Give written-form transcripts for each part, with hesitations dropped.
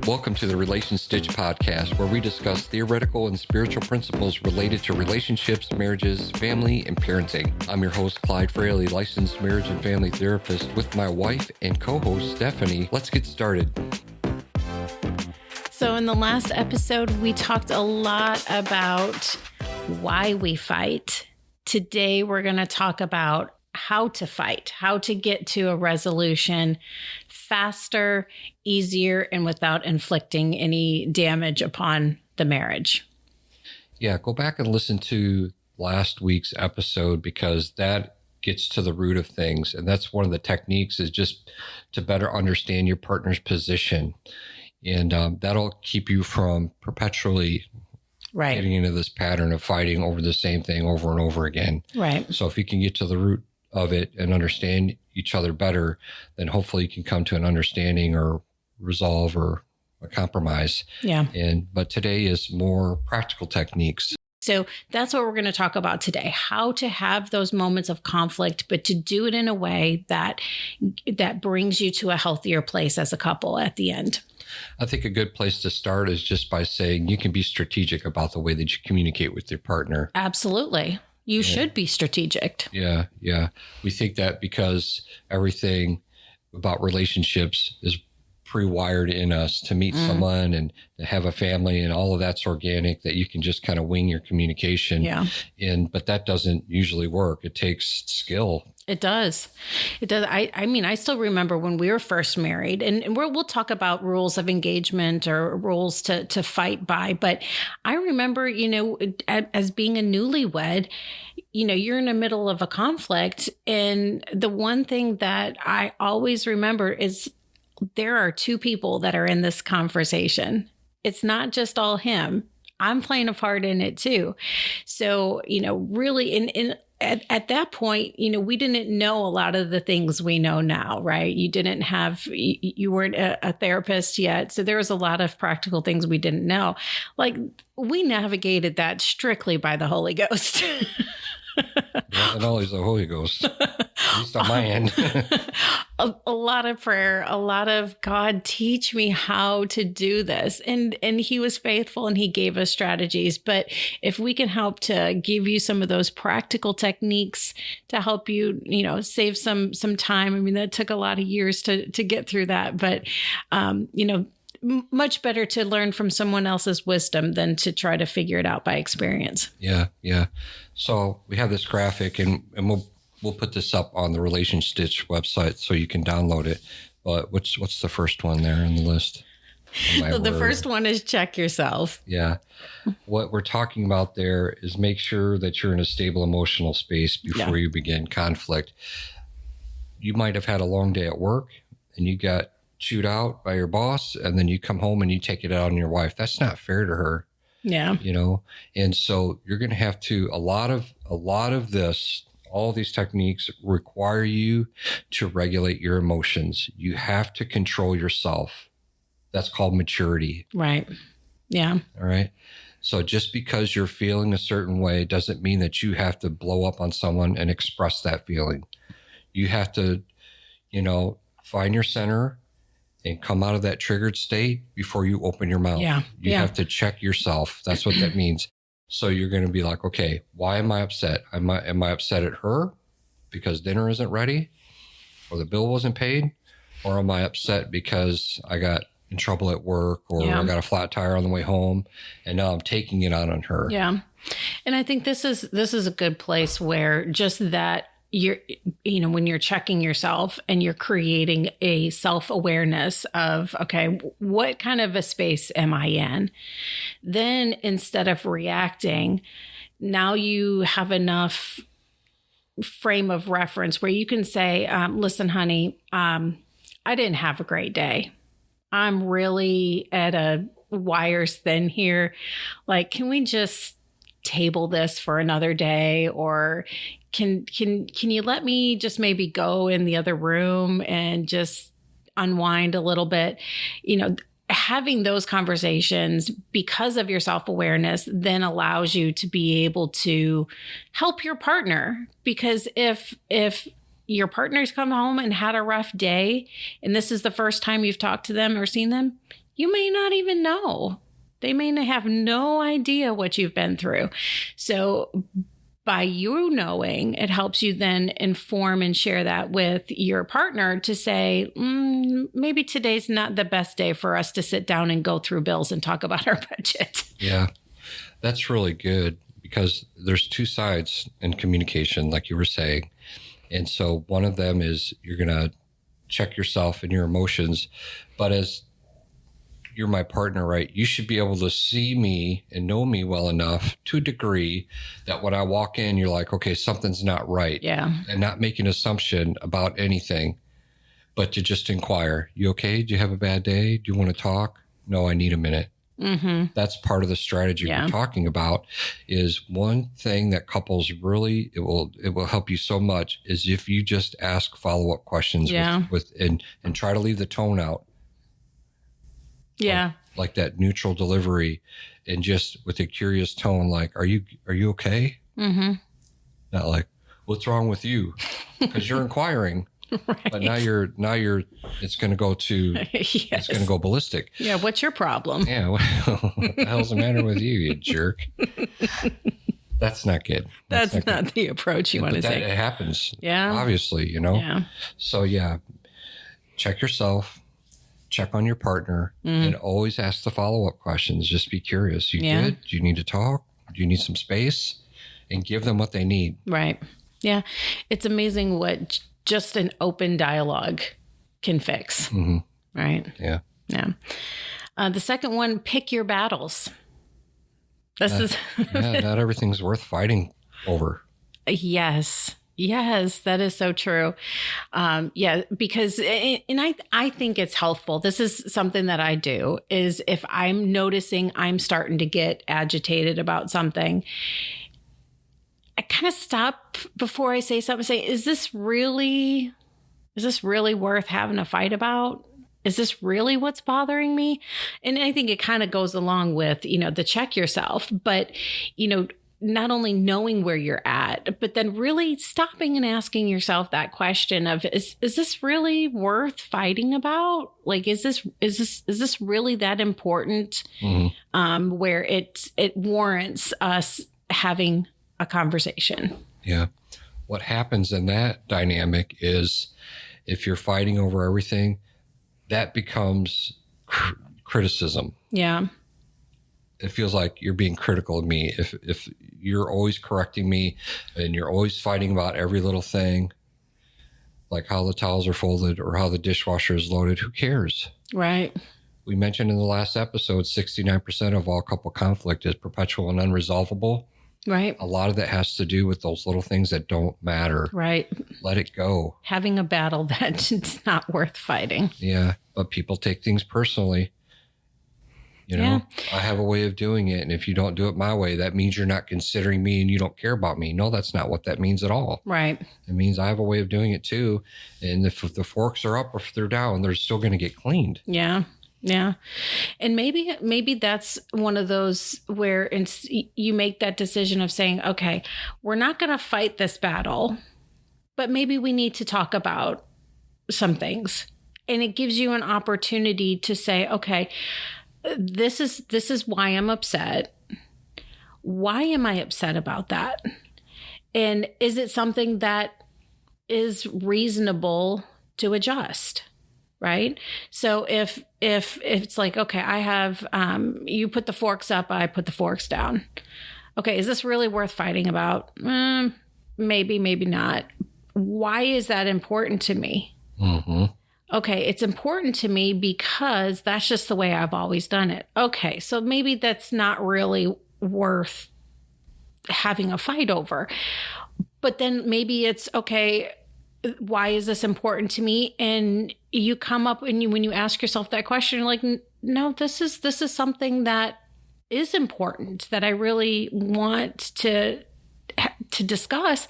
Welcome to the Relation Stitch podcast, where we discuss theoretical and spiritual principles related to relationships, marriages, family, and parenting. I'm your host, Clyde Fraley, licensed marriage and family therapist, with my wife and co-host, Stephanie. Let's get started. So in the last episode, we talked a lot about why we fight. Today, we're going to talk about how to fight, how to get to a resolution faster, easier, and without inflicting any damage upon the marriage. Yeah, go back and listen to last week's episode because that gets to the root of things. And that's one of the techniques, is just to better understand your partner's position. And that'll keep you from perpetually getting into this pattern of fighting over the same thing over and over again. Right. So if you can get to the root of it and understand each other better, then hopefully you can come to an understanding or resolve or a compromise. Yeah. But today is more practical techniques. So that's what we're going to talk about today, how to have those moments of conflict, but to do it in a way that brings you to a healthier place as a couple at the end. I think a good place to start is just by saying you can be strategic about the way that you communicate with your partner. Absolutely. You should be strategic. Yeah. We think that because everything about relationships is pre-wired in us to meet someone and to have a family, and all of that's organic, that you can just kind of wing your communication. Yeah. But that doesn't usually work. It takes skill. It does. It does. I mean, I still remember when we were first married, and we'll talk about rules of engagement or rules to fight by. But I remember, as being a newlywed, you're in the middle of a conflict. And the one thing that I always remember is there are two people that are in this conversation. It's not just all him. I'm playing a part in it too. So, really at that point, we didn't know a lot of the things we know now, right? You weren't a therapist yet. So there was a lot of practical things we didn't know. Like, we navigated that strictly by the Holy Ghost. Not always the Holy Ghost, at least on my end. a lot of prayer, a lot of God, teach me how to do this. And he was faithful and he gave us strategies. But if we can help to give you some of those practical techniques to help you, save some time. I mean, that took a lot of years to get through that. But, much better to learn from someone else's wisdom than to try to figure it out by experience. Yeah. So we have this graphic, and we'll put this up on the Relation Stitch website so you can download it. But what's the first one there in the list? So the first one is check yourself. Yeah. What we're talking about there is make sure that you're in a stable emotional space before you begin conflict. You might have had a long day at work and you got chewed out by your boss, and then you come home and you take it out on your wife. That's not fair to her. Yeah. And so you're going to have to, a lot of this, all these techniques require you to regulate your emotions. You have to control yourself. That's called maturity. Right. Yeah. All right. So just because you're feeling a certain way doesn't mean that you have to blow up on someone and express that feeling. You have to, find your center and come out of that triggered state before you open your mouth. Yeah. You have to check yourself. That's what that means. So you're going to be like, okay, why am I upset? Am I upset at her because dinner isn't ready or the bill wasn't paid? Or am I upset because I got in trouble at work or I got a flat tire on the way home and now I'm taking it out on her? Yeah. And I think this is a good place where just that, when you're checking yourself and you're creating a self-awareness of, okay, what kind of a space am I in? Then instead of reacting, now you have enough frame of reference where you can say, listen, honey, I didn't have a great day. I'm really at a wire's thin here. Like, can we just table this for another day? Or can you let me just maybe go in the other room and just unwind a little bit? Having those conversations because of your self-awareness then allows you to be able to help your partner. Because if your partner's come home and had a rough day, and this is the first time you've talked to them or seen them, you may not even know. They may have no idea what you've been through. So by you knowing, it helps you then inform and share that with your partner to say, maybe today's not the best day for us to sit down and go through bills and talk about our budget. Yeah, that's really good because there's two sides in communication, like you were saying. And so one of them is you're going to check yourself and your emotions. But as you're my partner, right? You should be able to see me and know me well enough to a degree that when I walk in, you're like, okay, something's not right. Yeah. And not make an assumption about anything, but to just inquire, you okay? Do you have a bad day? Do you want to talk? No, I need a minute. Mm-hmm. That's part of the strategy we're talking about. Is one thing that couples really, it will help you so much is if you just ask follow-up questions with and try to leave the tone out. Yeah. Like that neutral delivery and just with a curious tone, like, are you okay? Mm-hmm. Not like, what's wrong with you? Because you're inquiring. Right. But now you're it's going to go to, it's going to go ballistic. Yeah. What's your problem? Yeah. Well, what the hell's the matter with you, you jerk? That's not good. That's not the approach you want to take. It happens. Yeah. Obviously, you know? Yeah. So check yourself. Check on your partner and always ask the follow-up questions. Just be curious. You good? Do you need to talk? Do you need some space? And give them what they need. Right. Yeah. It's amazing what just an open dialogue can fix. Mm-hmm. Right. Yeah. Yeah. The second one, pick your battles. Not everything's worth fighting over. Yes. Yes, that is so true. Because I think it's helpful. This is something that I do is if I'm noticing I'm starting to get agitated about something, I kind of stop before I say something, say, is this really worth having a fight about? Is this really what's bothering me? And I think it kind of goes along with, the check yourself, but, not only knowing where you're at, but then really stopping and asking yourself that question of, is this really worth fighting about? Like, is this really that important? Mm-hmm. Where it warrants us having a conversation. Yeah. What happens in that dynamic is if you're fighting over everything, that becomes criticism. Yeah. It feels like you're being critical of me. If you're always correcting me and you're always fighting about every little thing, like how the towels are folded or how the dishwasher is loaded, who cares? Right. We mentioned in the last episode, 69% of all couple conflict is perpetual and unresolvable. Right. A lot of that has to do with those little things that don't matter. Right. Let it go. Having a battle that's not worth fighting. Yeah. But people take things personally. I have a way of doing it. And if you don't do it my way, that means you're not considering me and you don't care about me. No, that's not what that means at all. Right. It means I have a way of doing it too. And if the forks are up or if they're down, they're still going to get cleaned. Yeah. Yeah. And maybe that's one of those where you make that decision of saying, okay, we're not going to fight this battle, but maybe we need to talk about some things. And it gives you an opportunity to say, okay, this is why I'm upset. Why am I upset about that? And is it something that is reasonable to adjust? Right. So if it's like, okay, I have, you put the forks up, I put the forks down. Okay. Is this really worth fighting about? Maybe, maybe not. Why is that important to me? Mm-hmm. Okay. It's important to me because that's just the way I've always done it. Okay. So maybe that's not really worth having a fight over, but then maybe it's okay. Why is this important to me? And you come up and when you ask yourself that question, you're like, no, this is something that is important that I really want to discuss.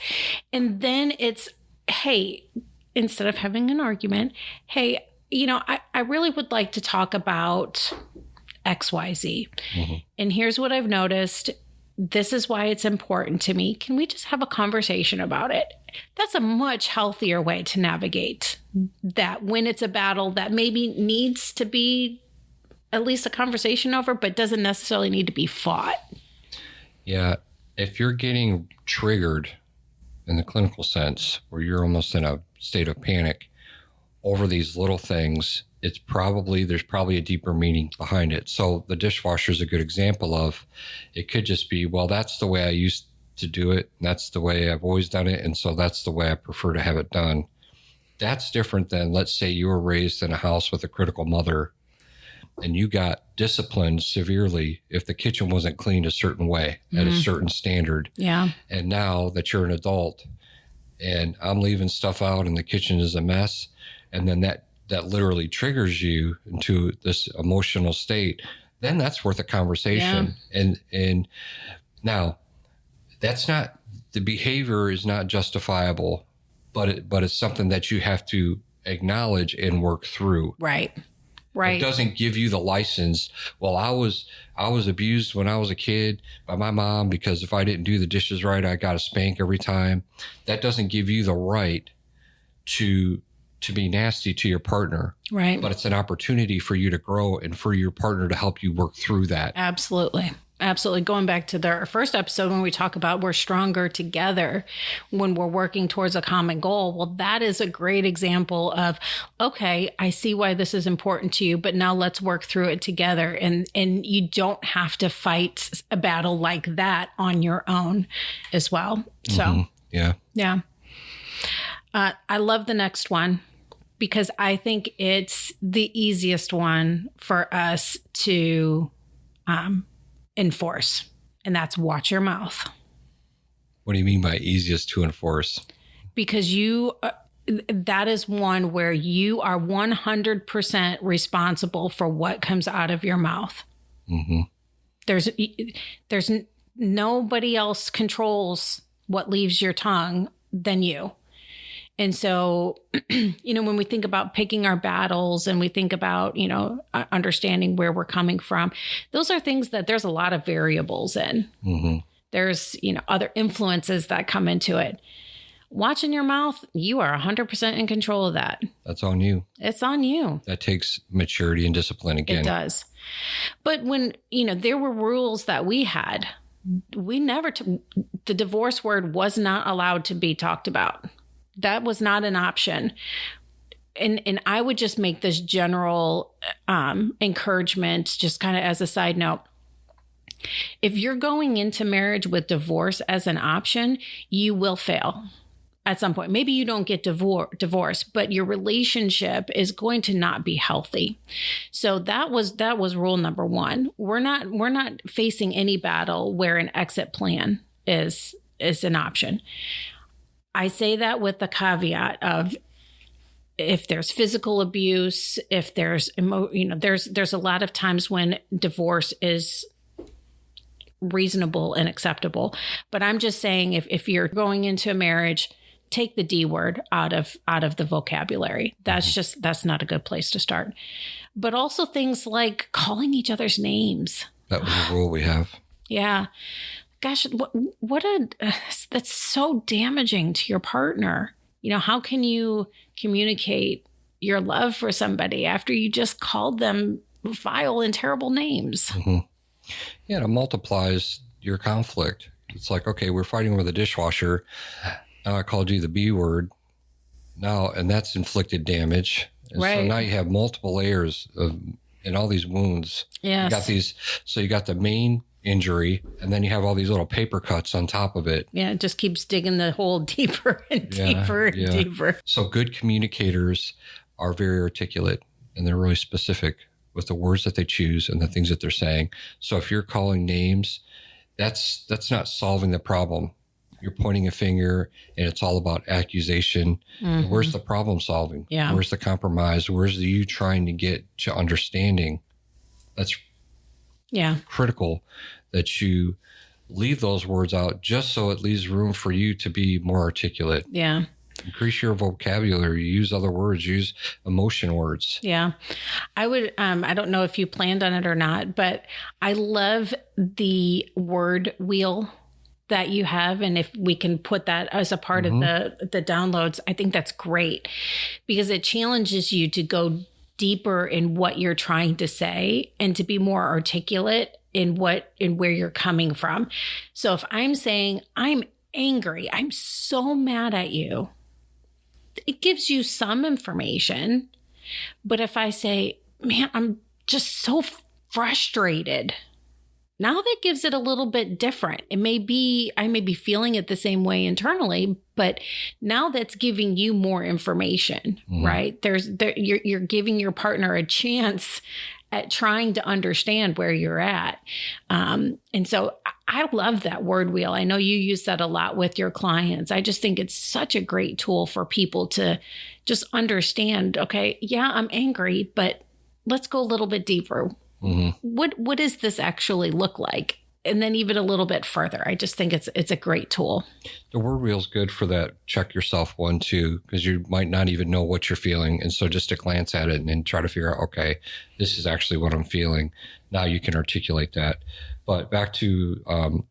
And then it's, hey, instead of having an argument, hey, I really would like to talk about XYZ. Mm-hmm. And here's what I've noticed. This is why it's important to me. Can we just have a conversation about it? That's a much healthier way to navigate that when it's a battle that maybe needs to be at least a conversation over, but doesn't necessarily need to be fought. Yeah. If you're getting triggered in the clinical sense, where you're almost in a state of panic over these little things, there's probably a deeper meaning behind it. So the dishwasher is a good example of, it could just be, well, that's the way I used to do it. And that's the way I've always done it. And so that's the way I prefer to have it done. That's different than, let's say you were raised in a house with a critical mother and you got disciplined severely if the kitchen wasn't cleaned a certain way at a certain standard. Yeah. And now that you're an adult and I'm leaving stuff out and the kitchen is a mess, and then that literally triggers you into this emotional state, then that's worth a conversation. Yeah. And now that's not, the behavior is not justifiable, but it's something that you have to acknowledge and work through. Right. It doesn't give you the license. Well, I was abused when I was a kid by my mom because if I didn't do the dishes right, I got a spank every time. That doesn't give you the right to be nasty to your partner. Right. But it's an opportunity for you to grow and for your partner to help you work through that. Absolutely. Absolutely. Going back to our first episode when we talk about we're stronger together when we're working towards a common goal. Well, that is a great example of, okay, I see why this is important to you, but now let's work through it together. And you don't have to fight a battle like that on your own as well. So, yeah. I love the next one because I think it's the easiest one for us to, enforce, and that's watch your mouth. What do you mean by easiest to enforce? Because that is one where you are 100% responsible for what comes out of your mouth. Mm-hmm. There's nobody else controls what leaves your tongue than you. And so, when we think about picking our battles and we think about, understanding where we're coming from, those are things that there's a lot of variables in. Mm-hmm. There's, other influences that come into it. Watching your mouth, you are 100% in control of that. That's on you. It's on you. That takes maturity and discipline again. It does. But when, there were rules that we had, the divorce word was not allowed to be talked about. That was not an option. And I would just make this general encouragement, just kind of as a side note. If you're going into marriage with divorce as an option, you will fail at some point. Maybe you don't get divorced, but your relationship is going to not be healthy. So that was rule number one. We're not facing any battle where an exit plan is an option. I say that with the caveat of if there's physical abuse, if there's there's a lot of times when divorce is reasonable and acceptable. But I'm just saying if you're going into a marriage, take the D word out of the vocabulary. That's not a good place to start. But also things like calling each other's names. That was a rule we have. Yeah. Gosh, that's so damaging to your partner. How can you communicate your love for somebody after you just called them vile and terrible names? Mm-hmm. Yeah, it multiplies your conflict. It's like, okay, we're fighting over the dishwasher. Now I called you the B word. Now, and that's inflicted damage. And right. So now you have multiple layers and all these wounds. Yes. You got the main injury, and then you have all these little paper cuts on top of it. Yeah, it just keeps digging the hole deeper and deeper and deeper. So good communicators are very articulate, and they're really specific with the words that they choose and the things that they're saying. So if you're calling names, that's not solving the problem. You're pointing a finger, and it's all about accusation. Mm-hmm. Where's the problem solving? Yeah. Where's the compromise? Where's you trying to get to understanding? That's critical that you leave those words out just so it leaves room for you to be more articulate. Yeah. Increase your vocabulary, use other words, use emotion words. Yeah. I would, I don't know if you planned on it or not, but I love the word wheel that you have. And if we can put that as a part of the downloads, I think that's great because it challenges you to go deeper in what you're trying to say and to be more articulate in where you're coming from. So if I'm saying, I'm angry, I'm so mad at you, it gives you some information. But if I say, man, I'm just so frustrated, now that gives it a little bit different. I may be feeling it the same way internally, but now that's giving you more information, right? You're giving your partner a chance at trying to understand where you're at. And so I love that word wheel. I know you use that a lot with your clients. I just think it's such a great tool for people to just understand, okay, yeah, I'm angry, but let's go a little bit deeper. What does this actually look like? And then even a little bit further. I just think it's a great tool. The word wheel's good for that. Check yourself one, too, because you might not even know what you're feeling. And so just to glance at it and then try to figure out, okay, this is actually what I'm feeling. Now you can articulate that. But back to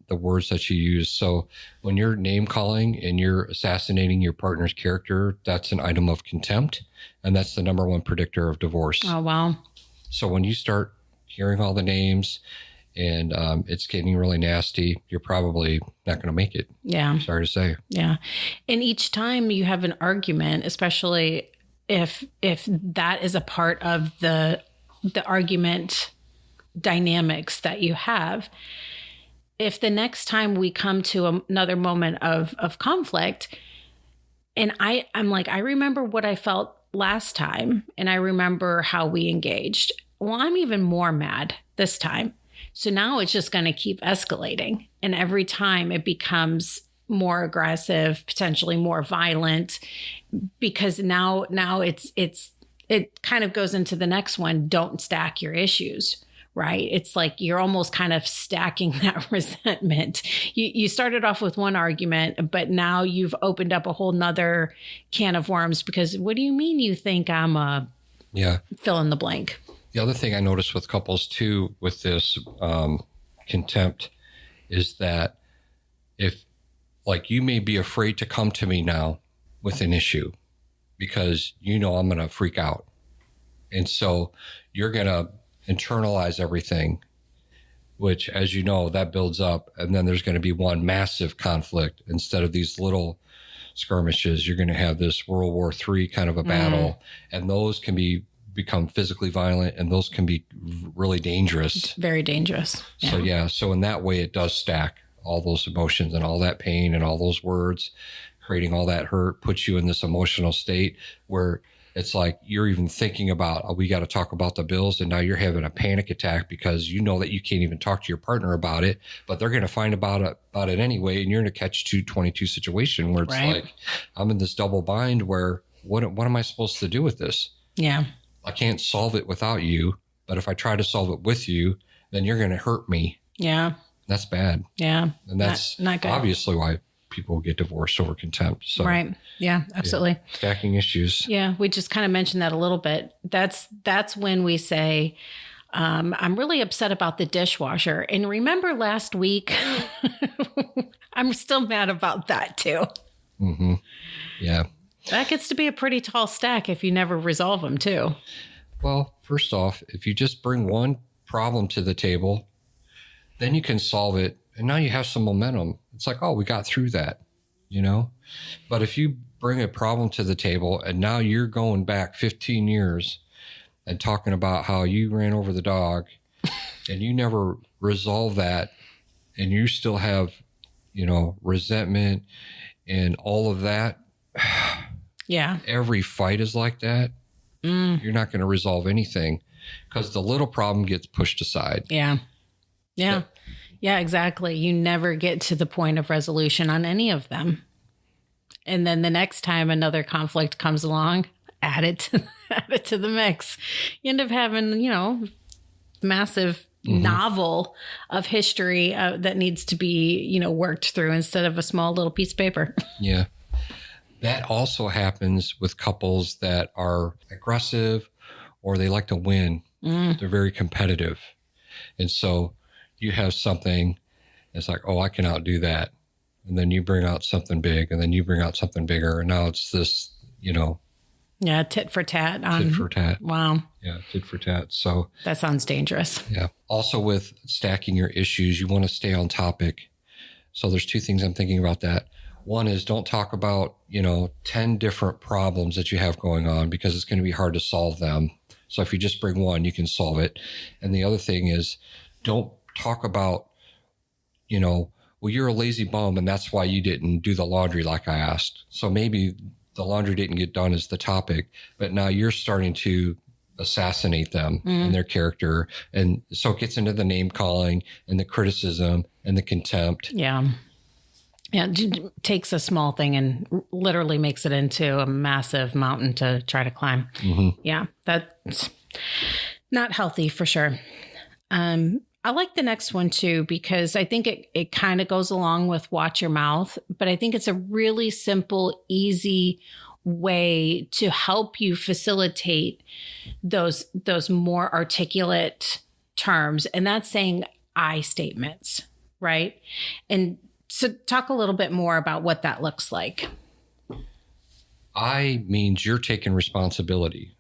the words that you use. So when you're name calling and you're assassinating your partner's character, that's an item of contempt. And that's the number one predictor of divorce. Oh, wow. So when you start hearing all the names and it's getting really nasty, you're probably not going to make it. Yeah. I'm sorry to say. Yeah. And each time you have an argument, especially if that is a part of the argument dynamics that you have, if the next time we come to another moment of conflict, and I'm like, I remember what I felt last time, and I remember how we engaged. Well, I'm even more mad this time. So now it's just going to keep escalating. And every time it becomes more aggressive, potentially more violent, because now it kind of goes into the next one. Don't stack your issues, right? It's like you're almost kind of stacking that resentment. You started off with one argument, but now you've opened up a whole nother can of worms because what do you mean you think I'm a fill in the blank? The other thing I noticed with couples too, with this contempt, is that if, like, you may be afraid to come to me now with an issue because you know I'm going to freak out. And so you're going to internalize everything, which, as you know, that builds up. And then there's going to be one massive conflict instead of these little skirmishes. You're going to have this World War III kind of a battle, and those can become physically violent, and those can be really dangerous. It's very dangerous. Yeah. So in that way, it does stack all those emotions and all that pain and all those words, creating all that hurt, puts you in this emotional state where it's like you're even thinking about, oh, we got to talk about the bills. And now you're having a panic attack because you know that you can't even talk to your partner about it, but they're going to find about it anyway. And you're in a catch-22 situation where it's like, I'm in this double bind where what am I supposed to do with this? Yeah. I can't solve it without you, but if I try to solve it with you, then you're going to hurt me. Yeah. That's bad. Yeah. And that's not good. Obviously why people get divorced over contempt. So, right. Yeah, absolutely. Yeah, stacking issues. Yeah. We just kind of mentioned that a little bit. That's when we say, I'm really upset about the dishwasher. And remember last week, I'm still mad about that too. Mm-hmm. Yeah. That gets to be a pretty tall stack if you never resolve them too. Well, first off, if you just bring one problem to the table, then you can solve it. And now you have some momentum. It's like, oh, we got through that, you know? But if you bring a problem to the table and now you're going back 15 years and talking about how you ran over the dog and you never resolve that, and you still have, resentment and all of that. Yeah. Every fight is like that. You're not going to resolve anything because the little problem gets pushed aside. Yeah. Yeah. Yeah, exactly. You never get to the point of resolution on any of them. And then the next time another conflict comes along, add it to the mix. You end up having, massive novel of history that needs to be, worked through instead of a small little piece of paper. Yeah. That also happens with couples that are aggressive or they like to win. They're very competitive. And so you have something, it's like, oh, I can outdo that. And then you bring out something big, and then you bring out something bigger. And now it's this, Yeah, tit for tat. Tit for tat. Wow. Yeah, tit for tat. So that sounds dangerous. Yeah. Also with stacking your issues, you want to stay on topic. So there's two things I'm thinking about that. One is don't talk about, 10 different problems that you have going on because it's going to be hard to solve them. So if you just bring one, you can solve it. And the other thing is don't talk about, well, you're a lazy bum and that's why you didn't do the laundry like I asked. So maybe the laundry didn't get done as the topic, but now you're starting to assassinate them and their character. And so it gets into the name calling and the criticism and the contempt. Yeah. Yeah. It takes a small thing and literally makes it into a massive mountain to try to climb. Mm-hmm. Yeah. That's not healthy for sure. I like the next one too, because I think it kind of goes along with watch your mouth, but I think it's a really simple, easy way to help you facilitate those more articulate terms. And that's saying I statements, right? And so talk a little bit more about what that looks like. I means you're taking responsibility.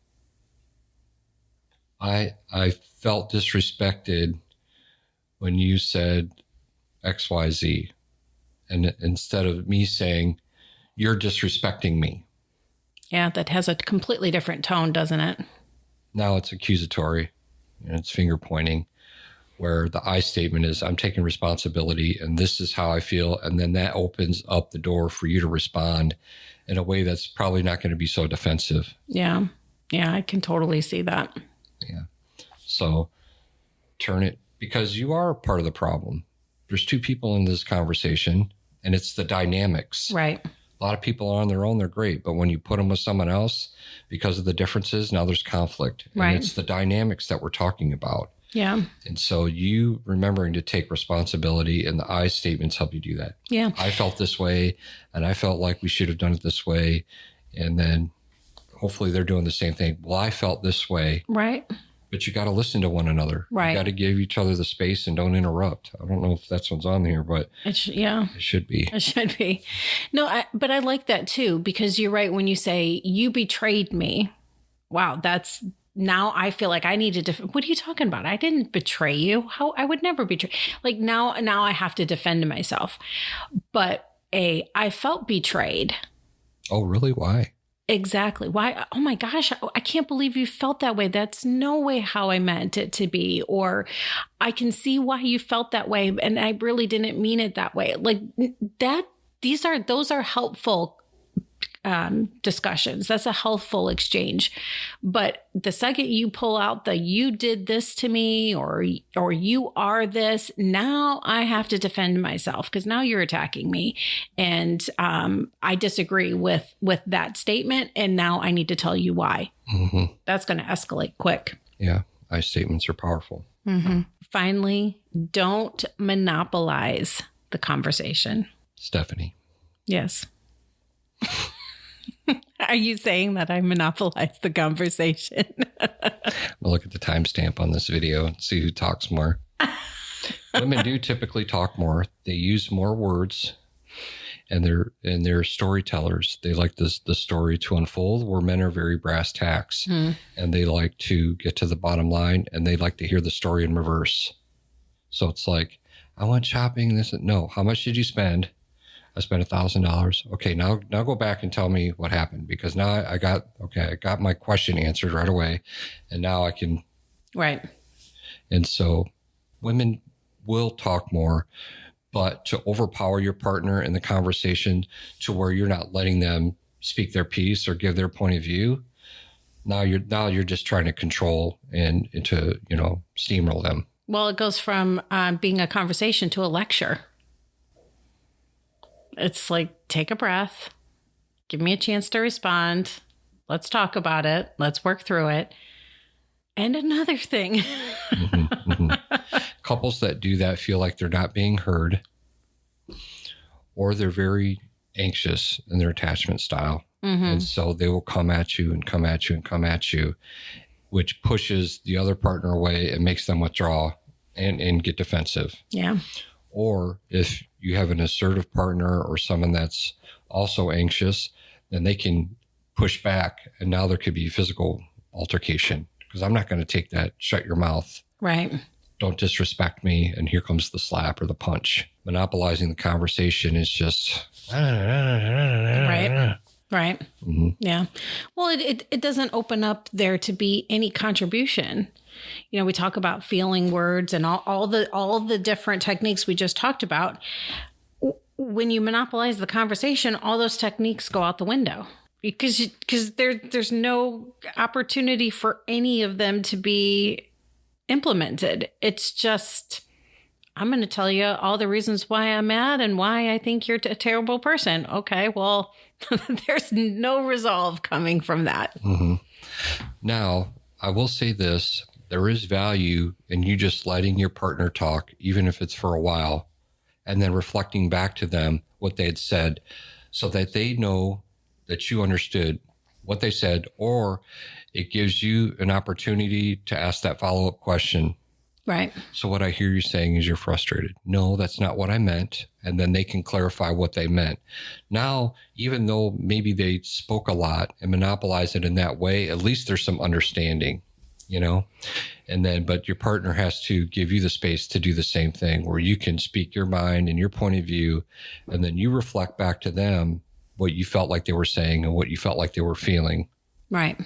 I felt disrespected when you said XYZ. And instead of me saying, you're disrespecting me. Yeah, that has a completely different tone, doesn't it? Now it's accusatory and it's finger pointing, where the I statement is I'm taking responsibility and this is how I feel. And then that opens up the door for you to respond in a way that's probably not going to be so defensive. Yeah. Yeah, I can totally see that. Yeah. So turn it, because you are part of the problem. There's two people in this conversation and it's the dynamics. Right. A lot of people are on their own, they're great. But when you put them with someone else, because of the differences, now there's conflict. And right. It's the dynamics that we're talking about. Yeah. And so you remembering to take responsibility and the I statements help you do that. Yeah. I felt this way and I felt like we should have done it this way. And then hopefully they're doing the same thing. Well, I felt this way. Right. But you got to listen to one another. Right. You got to give each other the space and don't interrupt. I don't know if that's what's on here, but it should be. It should be. No, but I like that too, because you're right. When you say you betrayed me, wow, that's now I feel like I need to, what are you talking about? I didn't betray you. How I would never betray. Like now I have to defend myself, but I felt betrayed. Oh, really? Why? Exactly. Why? Oh my gosh, I can't believe you felt that way. That's no way how I meant it to be. Or I can see why you felt that way. And I really didn't mean it that way. Like that, those are helpful discussions. That's a healthful exchange. But the second you pull out you did this to me or you are this, now I have to defend myself because now you're attacking me. And I disagree with that statement. And now I need to tell you why. Mm-hmm. That's going to escalate quick. Yeah. I statements are powerful. Mm-hmm. Finally, don't monopolize the conversation. Stephanie. Yes. Are you saying that I monopolized the conversation? We'll look at the timestamp on this video and see who talks more. Women do typically talk more. They use more words, and they're storytellers. They like the story to unfold, where men are very brass tacks, and they like to get to the bottom line, and they like to hear the story in reverse. So it's like, I went shopping. No, how much did you spend? I spent $1,000. Okay, now go back and tell me what happened, because now I got my question answered right away, and now I can. Right. And so women will talk more, but to overpower your partner in the conversation to where you're not letting them speak their piece or give their point of view. Now you're just trying to control and to, steamroll them. Well, it goes from being a conversation to a lecture. It's like, take a breath, give me a chance to respond. Let's talk about it. Let's work through it. And another thing. Mm-hmm, mm-hmm. Couples that do that feel like they're not being heard, or they're very anxious in their attachment style. Mm-hmm. And so they will come at you and come at you and come at you, which pushes the other partner away and makes them withdraw and get defensive. Yeah. Or if you have an assertive partner or someone that's also anxious, then they can push back, and now there could be physical altercation because I'm not going to take that. Shut your mouth. Right. Don't disrespect me. And here comes the slap or the punch. Monopolizing the conversation is just right. Right. Mm-hmm. Yeah. Well, it doesn't open up there to be any contribution. You know, we talk about feeling words and all the different techniques we just talked about. When you monopolize the conversation, all those techniques go out the window because there's no opportunity for any of them to be implemented. It's just, I'm going to tell you all the reasons why I'm mad and why I think you're a terrible person. Okay, well, there's no resolve coming from that. Mm-hmm. Now, I will say this. There is value in you just letting your partner talk, even if it's for a while, and then reflecting back to them what they had said so that they know that you understood what they said, or it gives you an opportunity to ask that follow-up question. Right. So what I hear you saying is you're frustrated. No, that's not what I meant. And then they can clarify what they meant. Now, even though maybe they spoke a lot and monopolize it in that way, at least there's some understanding, you know? And then, but your partner has to give you the space to do the same thing where you can speak your mind and your point of view. And then you reflect back to them what you felt like they were saying and what you felt like they were feeling. Right.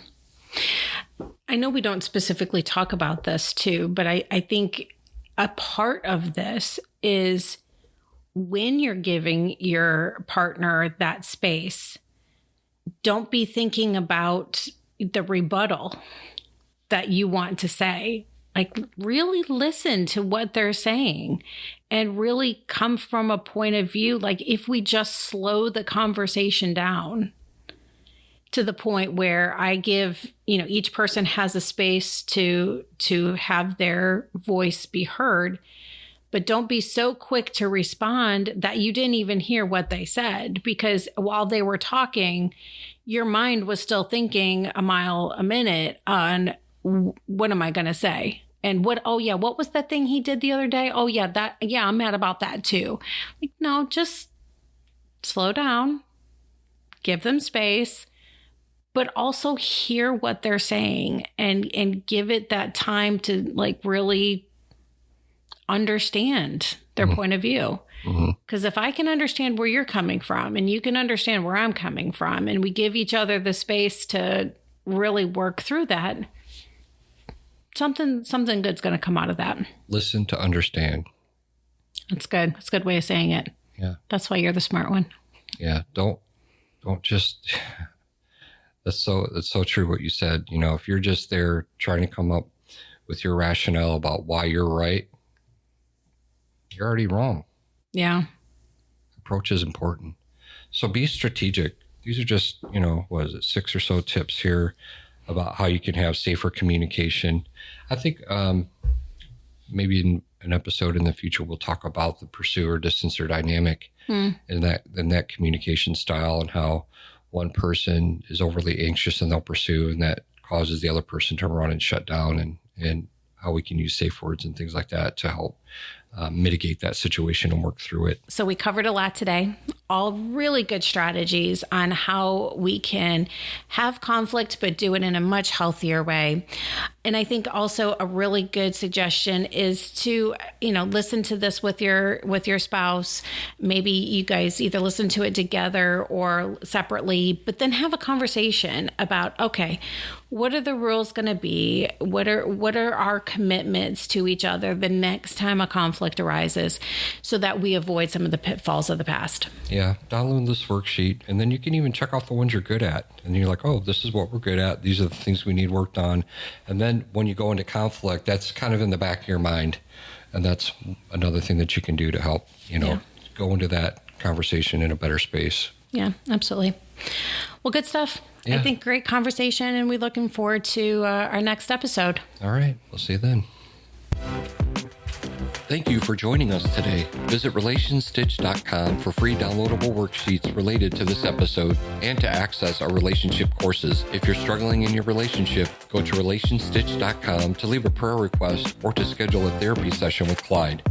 I know we don't specifically talk about this too, but I think a part of this is when you're giving your partner that space, don't be thinking about the rebuttal that you want to say. Like, really listen to what they're saying and really come from a point of view. Like, if we just slow the conversation down to the point where I give, each person has a space to have their voice be heard, but don't be so quick to respond that you didn't even hear what they said, because while they were talking, your mind was still thinking a mile a minute on what am I going to say? And what was that thing he did the other day? Oh yeah, I'm mad about that too. Like, no, just slow down, give them space, but also hear what they're saying and give it that time to like really understand their point of view. Because if I can understand where you're coming from and you can understand where I'm coming from, and we give each other the space to really work through that, something good's going to come out of that. Listen to understand. That's good. That's a good way of saying it. Yeah. That's why you're the smart one. Yeah. Don't just, that's so true what you said. If you're just there trying to come up with your rationale about why you're right, you're already wrong. Yeah. Approach is important. So be strategic. These are just, 6 or so tips here about how you can have safer communication. I think maybe in an episode in the future, we'll talk about the pursuer distancer dynamic and that communication style, and how one person is overly anxious and they'll pursue, and that causes the other person to run and shut down, and how we can use safe words and things like that to help mitigate that situation and work through it. So we covered a lot today, all really good strategies on how we can have conflict, but do it in a much healthier way. And I think also a really good suggestion is to, listen to this with your spouse. Maybe you guys either listen to it together or separately, but then have a conversation about, okay, what are the rules going to be? What are our commitments to each other the next time a conflict arises, so that we avoid some of the pitfalls of the past? Yeah, download this worksheet, and then you can even check off the ones you're good at. And you're like, oh, this is what we're good at. These are the things we need worked on. And then when you go into conflict, that's kind of in the back of your mind. And that's another thing that you can do to help, go into that conversation in a better space. Yeah, absolutely. Well, good stuff. Yeah. I think great conversation, and we're looking forward to our next episode. All right. We'll see you then. Thank you for joining us today. Visit relationstitch.com for free downloadable worksheets related to this episode and to access our relationship courses. If you're struggling in your relationship, go to relationstitch.com to leave a prayer request or to schedule a therapy session with Clyde.